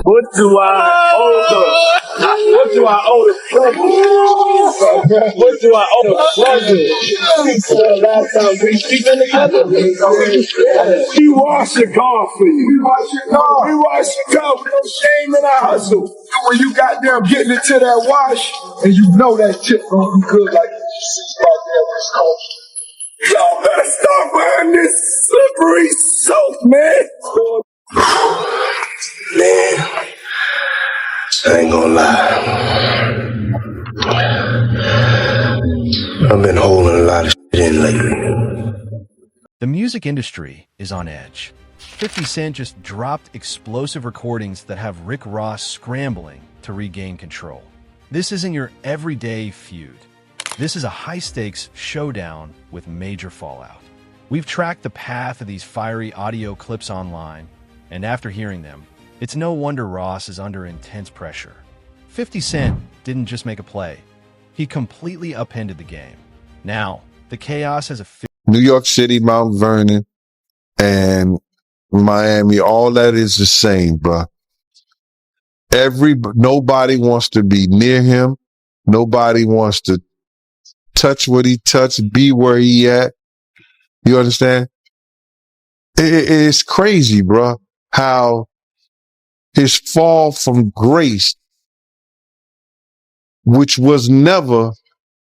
What do I owe the? What do I owe the pleasure? What do I owe the pleasure? Last time we speaking together, we wash your car for you. We wash your car. We wash your car with no shame in our hustle. And when you goddamn getting into that wash, and you know that shit gonna be good like y'all better start wearing this slippery soap, man. Man, I ain't gonna lie. I've been holding a lot of shit in lately. The music industry is on edge. 50 Cent just dropped explosive recordings that have Rick Ross scrambling to regain control. This isn't your everyday feud. This is a high-stakes showdown with major fallout. We've tracked the path of these fiery audio clips online, and after hearing them, it's no wonder Ross is under intense pressure. 50 Cent didn't just make a play. He completely upended the game. Now, the chaos has a New York City, Mount Vernon, and Miami, all that is the same, bro. Nobody wants to be near him. Nobody wants to touch what he touched, be where he at. You understand? It's crazy, bro, how his fall from grace, which was never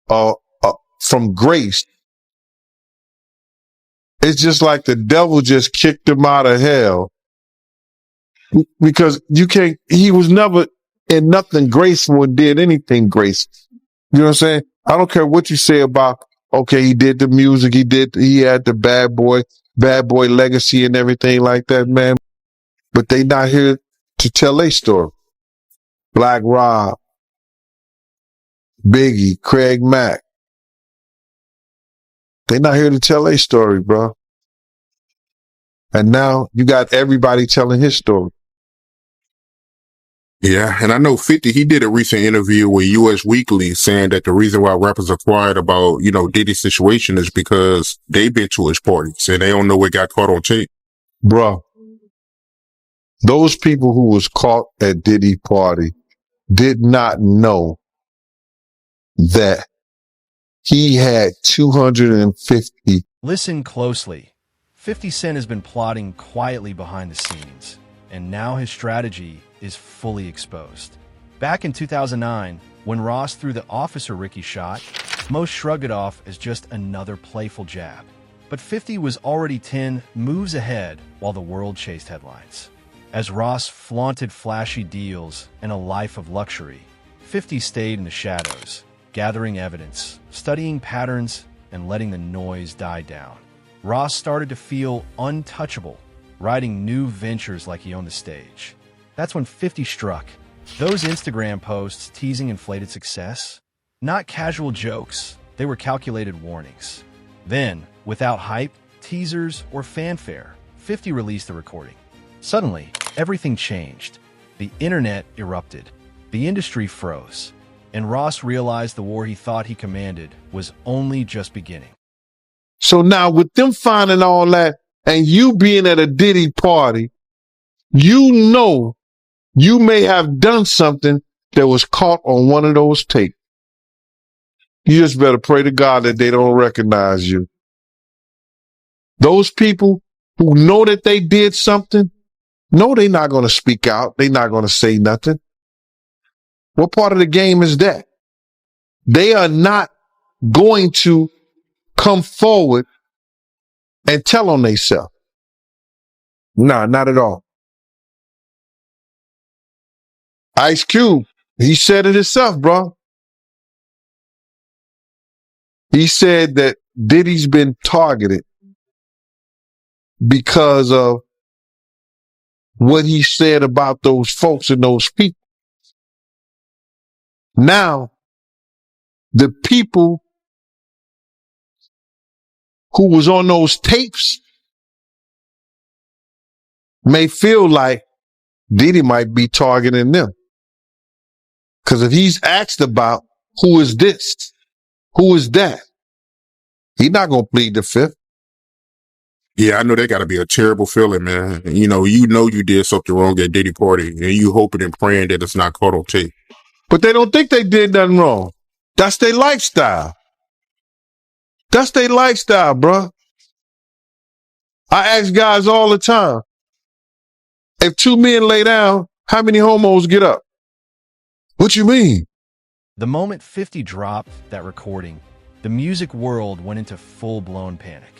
from grace, it's just like the devil just kicked him out of hell, because he was never in nothing graceful and did anything graceful. You know what I'm saying? I don't care what you say about, okay, he did the music, he had the bad boy legacy and everything like that, man. But they not here to tell their story. Black Rob, Biggie, Craig Mack. They not here to tell their story, bro. And now you got everybody telling his story. Yeah, and I know 50, he did a recent interview with US Weekly saying that the reason why rappers are quiet about, Diddy's situation is because they've been to his parties and they don't know what got caught on tape. Bro, those people who was caught at Diddy party did not know that he had 250. Listen closely. 50 Cent has been plotting quietly behind the scenes, and now his strategy is fully exposed. Back in 2009, when Ross threw the Officer Ricky shot, most shrugged it off as just another playful jab. But 50 was already 10 moves ahead while the world chased headlines. As Ross flaunted flashy deals and a life of luxury, 50 stayed in the shadows, gathering evidence, studying patterns, and letting the noise die down. Ross started to feel untouchable, writing new ventures like he owned the stage. That's when 50 struck. Those Instagram posts teasing inflated success? Not casual jokes, they were calculated warnings. Then, without hype, teasers, or fanfare, 50 released the recording. Suddenly, everything changed. The internet erupted. The industry froze. And Ross realized the war he thought he commanded was only just beginning. So now with them finding all that and you being at a Diddy party, you know you may have done something that was caught on one of those tapes. You just better pray to God that they don't recognize you. Those people who know that they did something, no, they're not going to speak out. They're not going to say nothing. What part of the game is that? They are not going to come forward and tell on themselves. Nah, not at all. Ice Cube, he said it himself, bro. He said that Diddy's been targeted because of what he said about those folks and those people. Now, the people who was on those tapes may feel like Diddy might be targeting them. Because if he's asked about who is this, who is that, he's not going to plead the fifth. Yeah, I know that got to be a terrible feeling, man. You know you did something wrong at Diddy party, and you hoping and praying that it's not caught on tape. But they don't think they did nothing wrong. That's their lifestyle. That's their lifestyle, bro. I ask guys all the time, if two men lay down, how many homos get up? What you mean? The moment 50 dropped that recording, the music world went into full-blown panic.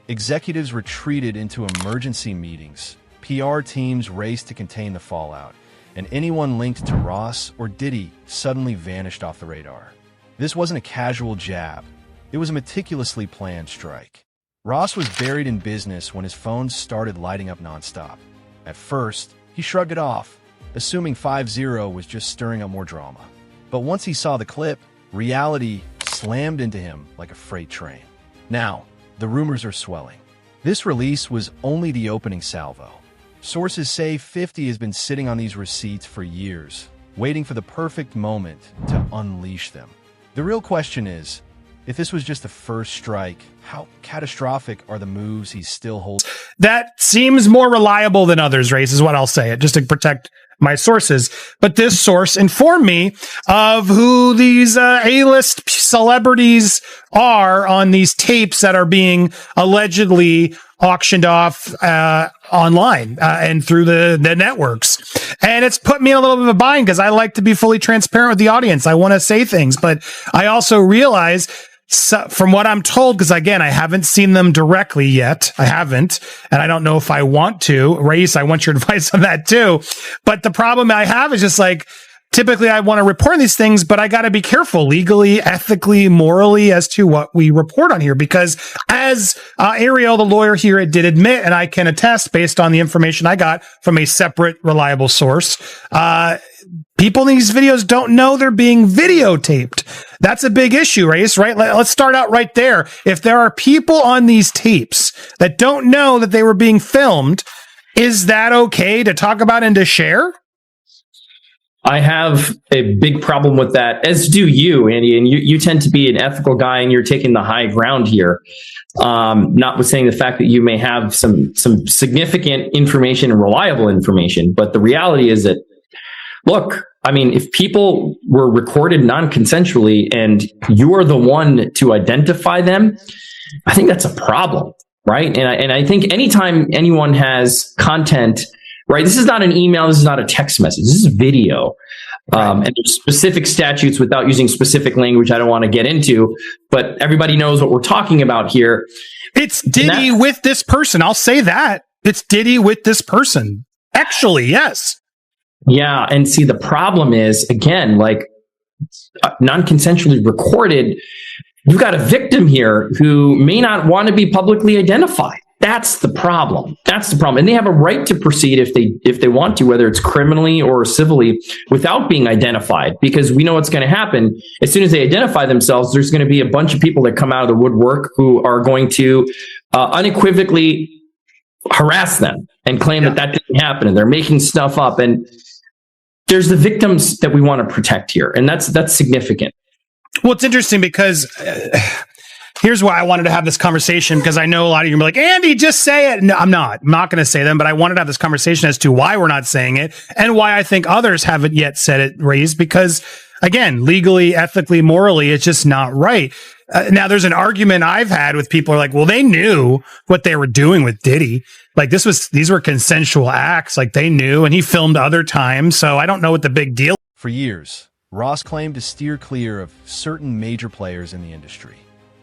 Executives retreated into emergency meetings, PR teams raced to contain the fallout, and anyone linked to Ross or Diddy suddenly vanished off the radar. This wasn't a casual jab. It was a meticulously planned strike. Ross was buried in business when his phone started lighting up nonstop. At first, he shrugged it off, assuming 5-0 was just stirring up more drama. But once he saw the clip, reality slammed into him like a freight train. Now, the rumors are swelling. This release was only the opening salvo. Sources say 50 has been sitting on these receipts for years, waiting for the perfect moment to unleash them. The real question is, if this was just the first strike, how catastrophic are the moves he's still holding? That seems more reliable than others, Race, is what I'll say, just to protect my sources. But this source informed me of who these A-list celebrities are on these tapes that are being allegedly auctioned off online and through the networks. And it's put me in a little bit of a bind because I like to be fully transparent with the audience. I want to say things, but I also realize from what I'm told, because again, I haven't seen them directly yet. I haven't, and I don't know if I want to. Race, I want your advice on that too. But the problem I have is just like, typically I want to report these things, but I got to be careful legally, ethically, morally as to what we report on here. Because as Ariel, the lawyer here, did admit, and I can attest based on the information I got from a separate, reliable source, people in these videos don't know they're being videotaped. That's a big issue, Race, right? Let's start out right there. If there are people on these tapes that don't know that they were being filmed, is that okay to talk about and to share? I have a big problem with that, as do you, Andy. And you tend to be an ethical guy, and you're taking the high ground here. Notwithstanding the fact that you may have some significant information and reliable information, but the reality is that, look, I mean, if people were recorded non-consensually and you're the one to identify them, I think that's a problem, right? And I think anytime anyone has content, right, this is not an email, this is not a text message, this is video. And there's specific statutes without using specific language I don't want to get into, but everybody knows what we're talking about here. It's Diddy with this person. I'll say that. It's Diddy with this person. Actually, yes. Yeah. And see, the problem is, again, like non-consensually recorded, you've got a victim here who may not want to be publicly identified. That's the problem. That's the problem. And they have a right to proceed if they want to, whether it's criminally or civilly, without being identified, because we know what's going to happen. As soon as they identify themselves, there's going to be a bunch of people that come out of the woodwork who are going to unequivocally harass them and claim that didn't happen, and they're making stuff up. And there's the victims that we want to protect here. And that's significant. Well, it's interesting because here's why I wanted to have this conversation, because I know a lot of you are like, Andy, just say it. No, I'm not going to say them, but I wanted to have this conversation as to why we're not saying it and why I think others haven't yet said it, raised, because again, legally, ethically, morally, it's just not right. Now, there's an argument I've had with people who are like, well, they knew what they were doing with Diddy. Like these were consensual acts. Like they knew, and he filmed other times. So I don't know what the big deal. For years, Ross claimed to steer clear of certain major players in the industry.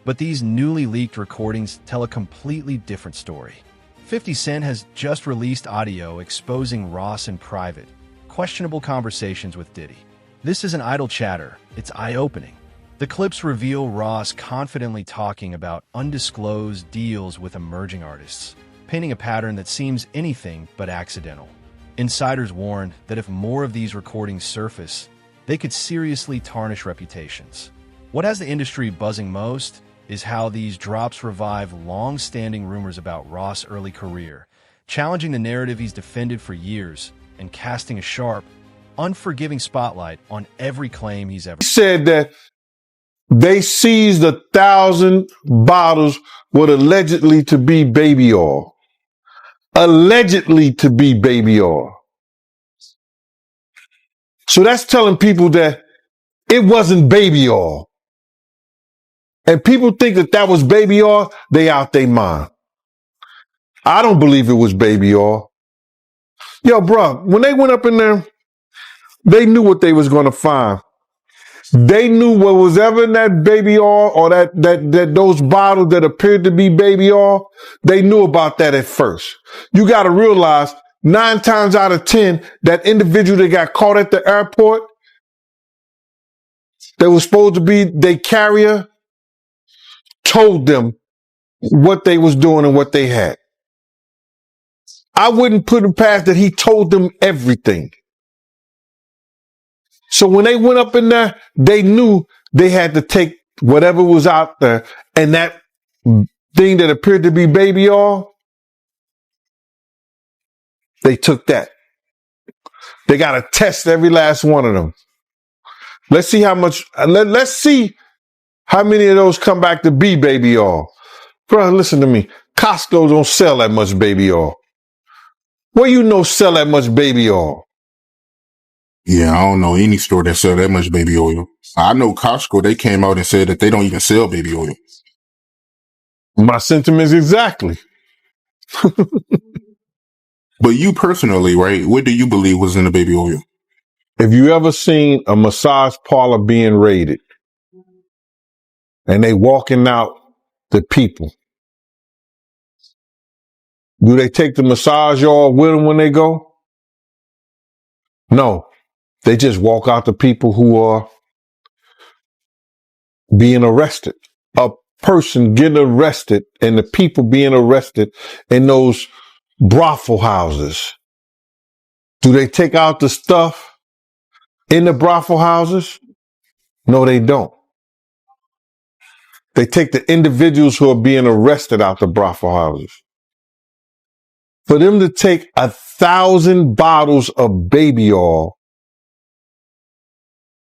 But these newly leaked recordings tell a completely different story. 50 Cent has just released audio exposing Ross in private, questionable conversations with Diddy. This isn't idle chatter, it's eye-opening. The clips reveal Ross confidently talking about undisclosed deals with emerging artists, painting a pattern that seems anything but accidental. Insiders warn that if more of these recordings surface, they could seriously tarnish reputations. What has the industry buzzing most is how these drops revive long-standing rumors about Ross' early career, challenging the narrative he's defended for years and casting a sharp, unforgiving spotlight on every claim he's ever. He said that they seized 1,000 bottles with allegedly to be baby oil. Allegedly to be baby oil. So that's telling people that it wasn't baby oil. And people think that that was baby oil, they out their mind. I don't believe it was baby oil. Yo, bro, when they went up in there, they knew what they was going to find. They knew what was ever in that baby oil or that those bottles that appeared to be baby oil. They knew about that at first. You got to realize 9 times out of 10, that individual that got caught at the airport, that was supposed to be their carrier, told them what they was doing and what they had. I wouldn't put it past that he told them everything. So when they went up in there, they knew they had to take whatever was out there, and that thing that appeared to be baby oil, they took that. They got to test every last one of them. Let's see how much, let's see how many of those come back to be baby oil. Bro, listen to me. Costco don't sell that much baby oil. Where you know sell that much baby oil? Yeah, I don't know any store that sell that much baby oil. I know Costco, they came out and said that they don't even sell baby oil. My sentiments exactly. But you personally, right, what do you believe was in the baby oil? If you ever seen a massage parlor being raided and they walking out the people, do they take the massage oil with them when they go? No, they just walk out the people who are being arrested. A person getting arrested and the people being arrested in those brothel houses. Do they take out the stuff in the brothel houses? No, they don't. They take the individuals who are being arrested out the brothel houses. For them to take 1,000 bottles of baby oil,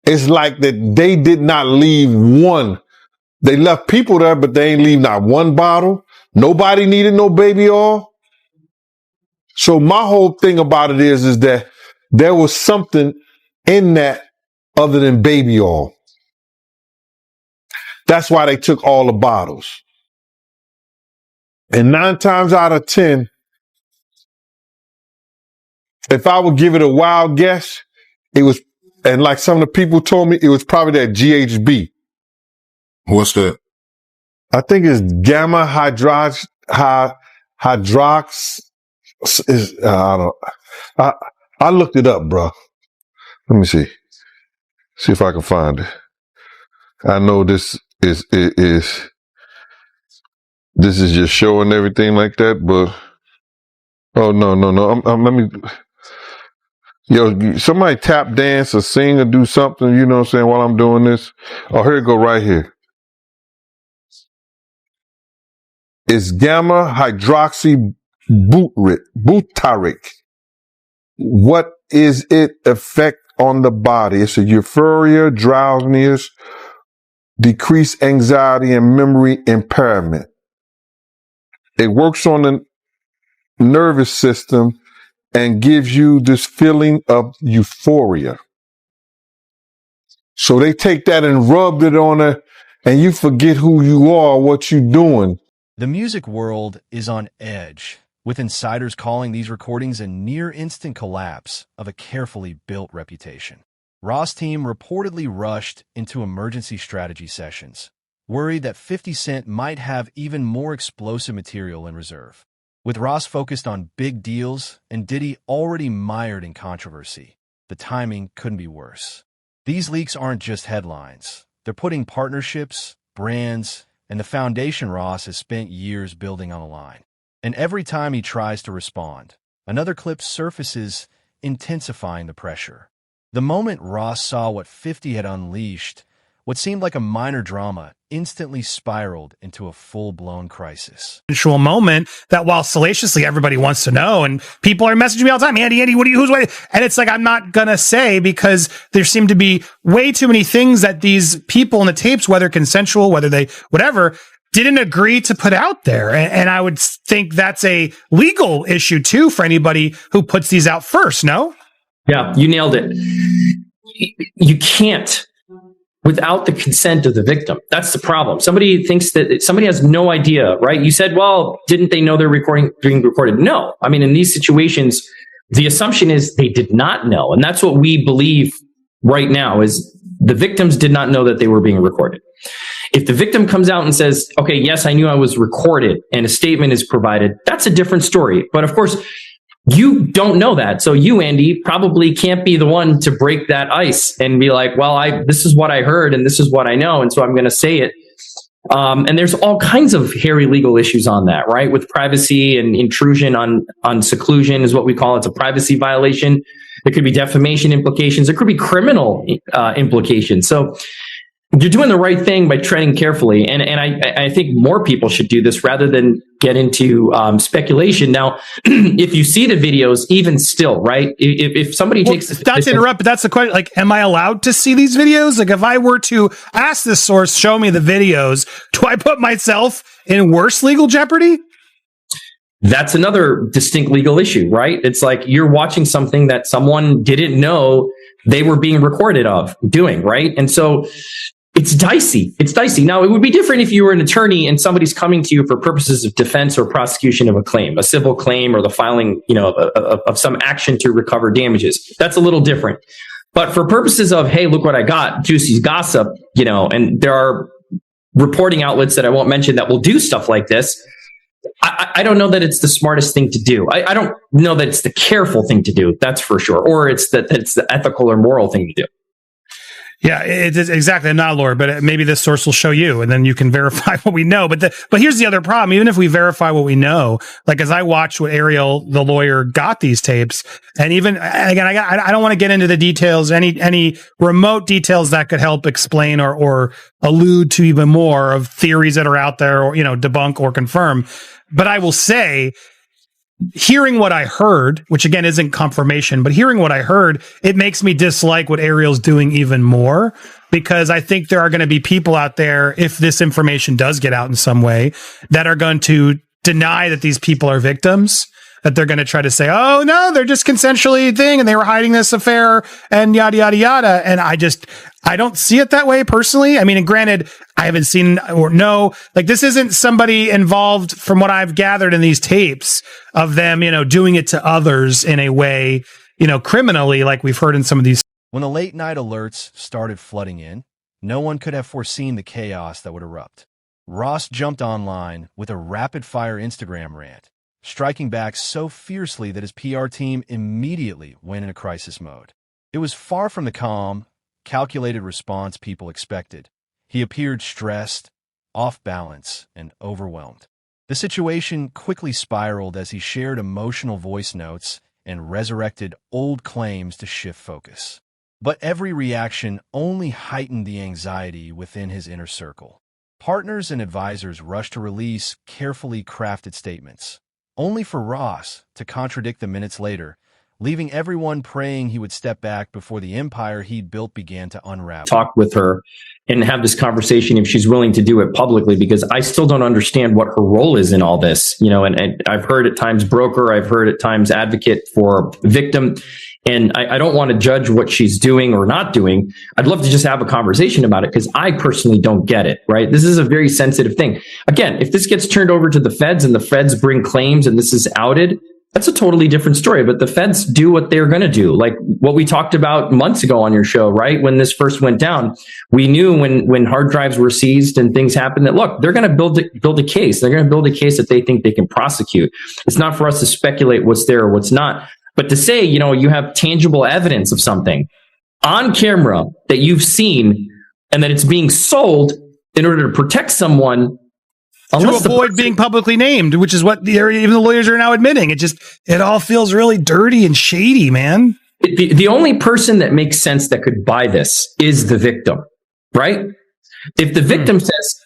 it's like that they did not leave one. They left people there, but they ain't leave not one bottle. Nobody needed no baby oil. So my whole thing about it is that there was something in that other than baby oil. That's why they took all the bottles. And 9 times out of 10, if I would give it a wild guess, it was, and like some of the people told me, it was probably that GHB. What's that? I think it's gamma hydrox. I looked it up, bro. Let me see. See if I can find it. I know this is just showing everything like that, but oh no. Let me. Yo, somebody tap dance or sing or do something, you know what I'm saying, while I'm doing this. Oh, here it go right here. It's gamma hydroxy butyric. What is it effect on the body? It's a euphoria, drowsiness, decreased anxiety, and memory impairment. It works on the nervous system and gives you this feeling of euphoria. So they take that and rubbed it on her, and you forget who you are, what you're doing. The music world is on edge, with insiders calling these recordings a near-instant collapse of a carefully built reputation. Ross' team reportedly rushed into emergency strategy sessions, worried that 50 Cent might have even more explosive material in reserve. With Ross focused on big deals and Diddy already mired in controversy, the timing couldn't be worse. These leaks aren't just headlines. They're putting partnerships, brands, and the foundation Ross has spent years building on the line. And every time he tries to respond, another clip surfaces, intensifying the pressure. The moment Ross saw what 50 had unleashed, what seemed like a minor drama instantly spiraled into a full-blown crisis. Moment that while salaciously everybody wants to know, and people are messaging me all the time, Andy, who's waiting? And it's like, I'm not going to say, because there seem to be way too many things that these people in the tapes, whether consensual, whether they, whatever, didn't agree to put out there. And I would think that's a legal issue too for anybody who puts these out first, no? Yeah, you nailed it. You can't without the consent of the victim. That's the problem. Somebody thinks that somebody has no idea, right? You said, well, didn't they know they're being recorded? No. I mean, in these situations, the assumption is they did not know. And that's what we believe right now is the victims did not know that they were being recorded. If the victim comes out and says, okay, yes, I knew I was recorded, and a statement is provided, that's a different story. But of course, you don't know that. So you, Andy, probably can't be the one to break that ice and be like, well, this is what I heard and this is what I know. And so I'm going to say it. And there's all kinds of hairy legal issues on that, right? With privacy and intrusion on seclusion is what we call it. It's a privacy violation. There could be defamation implications. There could be criminal implications. So you're doing the right thing by treading carefully. And I think more people should do this rather than get into speculation. Now, if you see the videos, even still, right? If somebody takes... Not to interrupt, but that's the question. Like, am I allowed to see these videos? Like, if I were to ask this source, show me the videos, do I put myself in worse legal jeopardy? That's another distinct legal issue, right? It's like you're watching something that someone didn't know they were being recorded of doing, right? And so it's dicey. It's dicey. Now, it would be different if you were an attorney and somebody's coming to you for purposes of defense or prosecution of a claim, a civil claim, or the filing, of some action to recover damages. That's a little different. But for purposes of, hey, look what I got, juicy gossip, and there are reporting outlets that I won't mention that will do stuff like this. I don't know that it's the smartest thing to do. I don't know that it's the careful thing to do. That's for sure. Or it's the ethical or moral thing to do. Yeah, it is exactly. I'm not a lawyer, but maybe this source will show you, and then you can verify what we know. But here's the other problem. Even if we verify what we know, like as I watched what Ariel, the lawyer, got these tapes, and even again, I don't want to get into the details, any remote details that could help explain or allude to even more of theories that are out there, or debunk or confirm. But I will say, hearing what I heard, which again isn't confirmation, but hearing what I heard, it makes me dislike what Ariel's doing even more, because I think there are going to be people out there, if this information does get out in some way, that are going to deny that these people are victims, that they're going to try to say, oh no, they're just consensually thing and they were hiding this affair and yada, yada, yada. And I don't see it that way personally. I mean, and granted, I haven't seen or know, like this isn't somebody involved from what I've gathered in these tapes of them, doing it to others in a way, criminally, like we've heard in some of these. When the late night alerts started flooding in, no one could have foreseen the chaos that would erupt. Ross jumped online with a rapid-fire Instagram rant, striking back so fiercely that his PR team immediately went into crisis mode. It was far from the calm, calculated response people expected. He appeared stressed, off balance, and overwhelmed. The situation quickly spiraled as he shared emotional voice notes and resurrected old claims to shift focus. But every reaction only heightened the anxiety within his inner circle. Partners and advisors rushed to release carefully crafted statements, only for Ross to contradict them minutes later, leaving everyone praying he would step back before the empire he'd built began to unravel. Talk with her and have this conversation if she's willing to do it publicly, because I still don't understand what her role is in all this. And I've heard at times broker, I've heard at times advocate for victim. And I don't want to judge what she's doing or not doing. I'd love to just have a conversation about it, because I personally don't get it, right? This is a very sensitive thing. Again, if this gets turned over to the feds and the feds bring claims and this is outed, that's a totally different story. But the feds do what they're going to do. Like what we talked about months ago on your show, right? When this first went down, we knew when hard drives were seized and things happened that, look, they're going to build a case. They're going to build a case that they think they can prosecute. It's not for us to speculate what's there or what's not. But to say, you have tangible evidence of something on camera that you've seen and that it's being sold in order to protect someone, to avoid being publicly named, which is what even the lawyers are now admitting. It all feels really dirty and shady, man. The only person that makes sense that could buy this is the victim, right? If the victim says,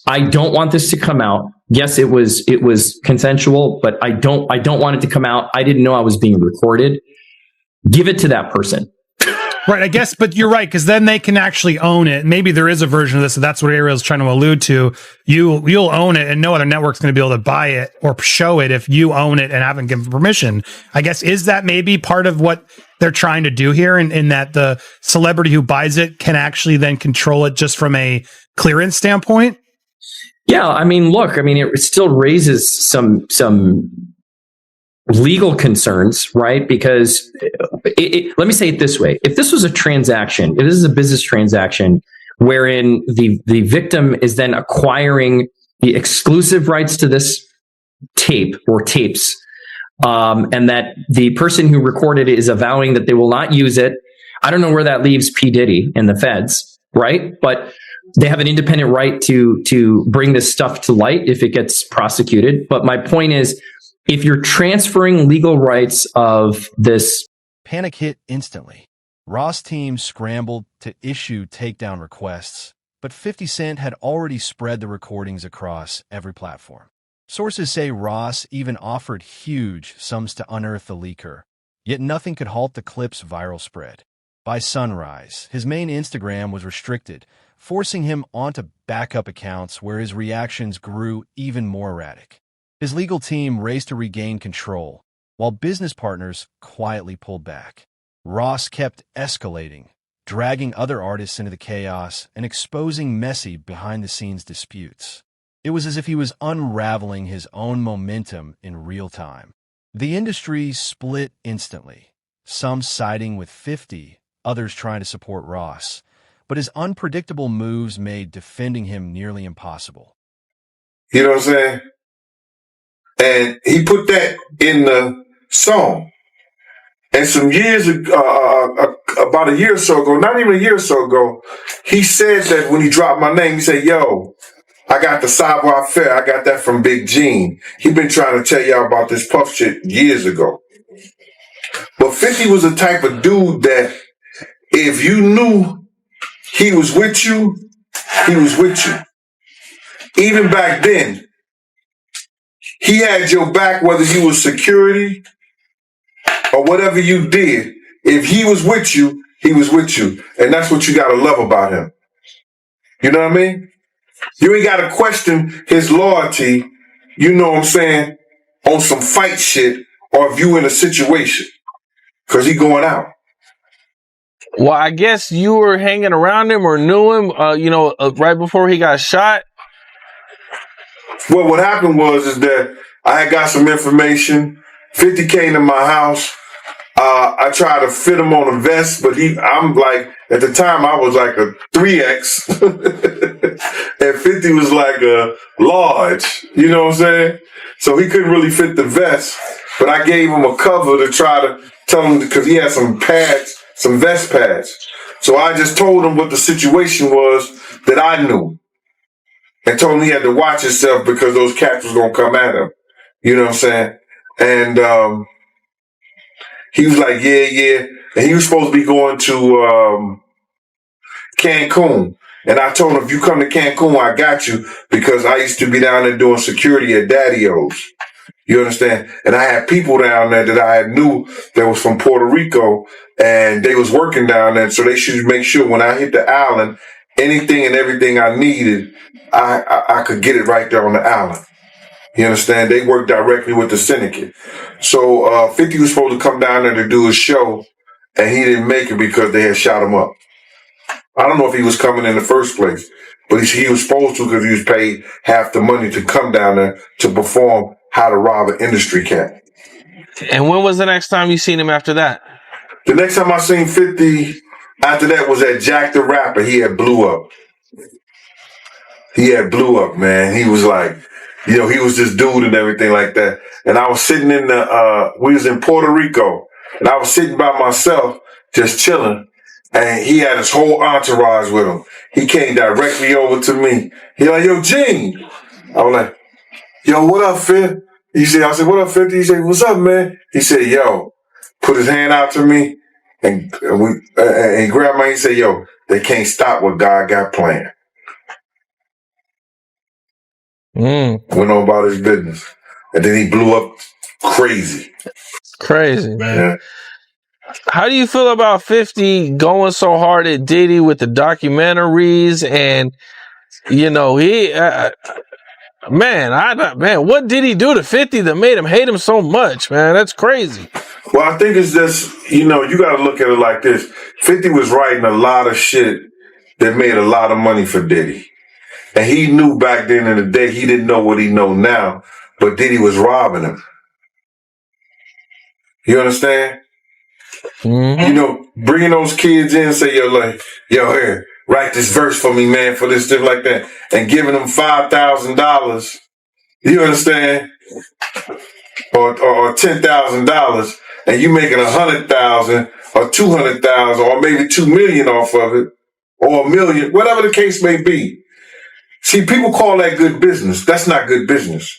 I don't want this to come out. Yes, it was consensual, but I don't want it to come out. I didn't know I was being recorded. Give it to that person. Right, I guess, but you're right, because then they can actually own it. Maybe there is a version of this, and that's what Ariel's trying to allude to. You'll own it, and no other network's going to be able to buy it or show it if you own it and haven't given permission. I guess, is that maybe part of what they're trying to do here, in that the celebrity who buys it can actually then control it just from a clearance standpoint? Yeah, I mean, look, it still raises some legal concerns, right? Because let me say it this way. If this was a transaction, if this is a business transaction wherein the victim is then acquiring the exclusive rights to this tape or tapes, and that the person who recorded it is avowing that they will not use it, I don't know where that leaves P. Diddy and the feds, right? But they have an independent right to bring this stuff to light if it gets prosecuted. But my point is, if you're transferring legal rights of this... Panic hit instantly. Ross' team scrambled to issue takedown requests, but 50 Cent had already spread the recordings across every platform. Sources say Ross even offered huge sums to unearth the leaker, yet nothing could halt the clip's viral spread. By sunrise, his main Instagram was restricted, forcing him onto backup accounts where his reactions grew even more erratic. His legal team raced to regain control, while business partners quietly pulled back. Ross kept escalating, dragging other artists into the chaos and exposing messy behind-the-scenes disputes. It was as if he was unraveling his own momentum in real time. The industry split instantly, some siding with 50, others trying to support Ross, but his unpredictable moves made defending him nearly impossible. You know what I'm saying? And he put that in the song. And some years ago, about a year or so ago, not even a year or so ago, he said that when he dropped my name, he said, yo, I got the Savoir Faire. I got that from Big Gene. He been trying to tell y'all about this Puff shit years ago. But 50 was the type of dude that if you knew he was with you, he was with you. Even back then, he had your back whether you was security or whatever you did. If he was with you, he was with you. And that's what you got to love about him. You know what I mean? You ain't got to question his loyalty, you know what I'm saying, on some fight shit or if you in a situation. Because he going out. Well, I guess you were hanging around him or knew him, right before he got shot. Well, what happened is that I had got some information. 50 came to my house. I tried to fit him on a vest, but I'm like, at the time I was like a 3X. And 50 was like a large, you know what I'm saying? So he couldn't really fit the vest, but I gave him a cover to try to tell him, because he had some pads, some vest pads. So I just told him what the situation was that I knew. And told him he had to watch himself because those cats was going to come at him. You know what I'm saying? And he was like, yeah. And he was supposed to be going to Cancun. And I told him, if you come to Cancun, I got you, because I used to be down there doing security at Daddy-O's. You understand? And I had people down there that I knew that was from Puerto Rico, and they was working down there. So they should make sure when I hit the island, anything and everything I needed, I could get it right there on the island. You understand? They work directly with the syndicate. So 50 was supposed to come down there to do a show, and he didn't make it because they had shot him up. I don't know if he was coming in the first place, but he was supposed to, because he was paid half the money to come down there to perform How to Rob an Industry Cat. And when was the next time you seen him after that? The next time I seen 50 after that was at Jack the Rapper. He had blew up. Man. He was like, he was this dude and everything like that. And I was sitting we was in Puerto Rico, and I was sitting by myself, just chilling. And he had his whole entourage with him. He came directly over to me. He like, yo, Gene. I was like, yo, what up, Fit? I said, what up, 50? He said, what's up, man? He said, yo, put his hand out to me and he grabbed my hand. He said, yo, they can't stop what God got planned. Went on about his business. And then he blew up crazy. Crazy, man. Yeah. How do you feel about 50 going so hard at Diddy with the documentaries and, he, man, what did he do to 50 that made him hate him so much, man? That's crazy. Well, I think it's just, you got to look at it like this. 50 was writing a lot of shit that made a lot of money for Diddy. And he knew back then in the day, he didn't know what he know now, but Diddy was robbing him. You understand? Mm-hmm. Bringing those kids in and say, here, write this verse for me, man, for this, stuff like that, and giving them $5,000. You understand? Or $10,000, and you making $100,000 or $200,000 or maybe $2 million off of it, or $1 million, whatever the case may be. See, people call that good business. That's not good business.